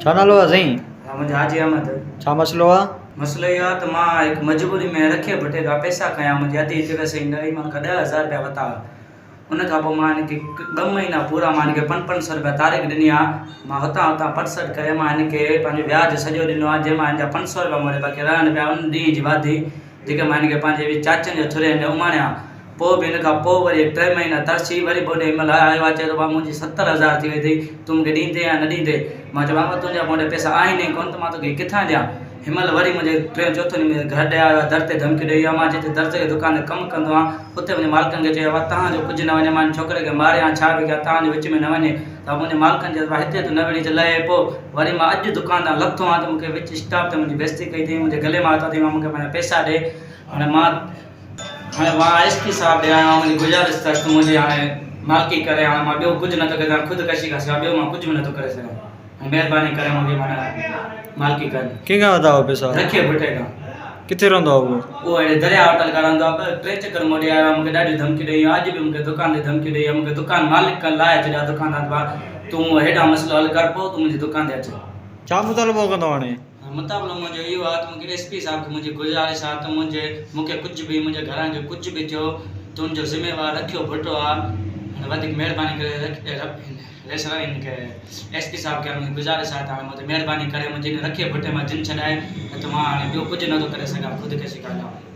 छा नालो आहे साईं? हाँ मुझे हाजी अहमद। छा मसलो आहे? मसलो इहो आहे त मां हिकु मजबूरी में रखे भटे खां पैसा खयां, मुंहिंजी अधी जगह साईं ॾही मां 10,000 रुपया वरिता। उन खां पोइ मां हिनखे 2 महीना पूरा मां हिनखे 500 रुपया तारीख़ ॾिनी आहे। मां हुतां पर्सट करे मां हिनखे पंहिंजो व्याज सॼो ॾिनो आहे, जंहिंमां हिनजा 500 रुपया मोड़े बाक़ी रहनि पिया उन ॾींहं जी वाधी जेके मां हिनखे पंहिंजे चाचनि जे थुरे हिन उमाणिया। पोइ बि हिन खां पोइ वरी 3 महीना तरसी वरी पोइ हिन महिल आयो आहे, चए थो भाउ मुंहिंजी 70,000 थी वई अथई, तूं मूंखे ॾींदे या न ॾींदे? मां चयो बाबा तुंहिंजा मोड़े पैसा आहिनि ई कोन त मां तोखे किथां ॾियां। हिनमहिल वरी मुंहिंजे 3 चौथो ॾींहुं घर ॾे आयो आहे, दर ते धमकी ॾेई आहे। मां जिते दर ते दुकान ते कमु कंदो आहियां उते मुंहिंजे मालिकनि खे चयो आहे तव्हांजो कुझु न वञे, मां छोकिरे खे मारियां छा बि कयां, तव्हांजे विच में न वञे। त मुंहिंजे मालिकनि चयो हिते तूं न विड़ी त लहे पोइ। वरी मां अॼु दुकान तां लथो आहियां त मूंखे विच स्टाफ ते मुंहिंजी बेइज़ती कई अथई, मुंहिंजे गले मां वरिता अथई, मां मूंखे पंहिंजा पैसा ॾे। हाणे मां एसपी साहब ॾे आहियां, मुंहिंजी गुज़ारिश अथसि त मुंहिंजी हाणे मालिकी करे, हाणे मां ॿियो कुझु नथो करे, ख़ुदकशी खां सवाइ ॿियो मां कुझु बि नथो करे सघां। महिरबानी करे मूंखे माना मालिकी करे। कंहिंखां वरिता हुआ पैसा? रखिए भुटे खां। किथे रहंदो आहे उहो? उहो हेॾे दरिया होटल खां रहंदो आहे। 3 चक्कर मोड़ी आयो आहे, मूंखे ॾाढी धमकी ॾेई आहे। अॼु बि मूंखे दुकान ते धमकी ॾेई आहे, मूंखे दुकान मालिक लाइ छॾिया दुकानदार, तूं हेॾा मसइलो हल कर पोइ तूं मुंहिंजी दुकान ते अच। छा मुतालबो कंदो हाणे? मुताबिलो मुंहिंजो इहो आहे त मूंखे एसपी साहब खे मुंहिंजी गुज़ारिश आहे त मूंखे कुझु बि मुंहिंजे घरां खे कुझु बि थियो, तुंहिंजो ज़िम्मेवार रखियो भुटो आहे। हाणे वधीक महिरबानी करे हिनखे एसपी साहब खे मुंहिंजी गुज़ारिश आहे त हाणे मुंहिंजी महिरबानी करे मुंहिंजे रखिए भुटे मां जिन छॾाए, न त मां हाणे ॿियो कुझु नथो करे सघां, ख़ुदकशी करणु।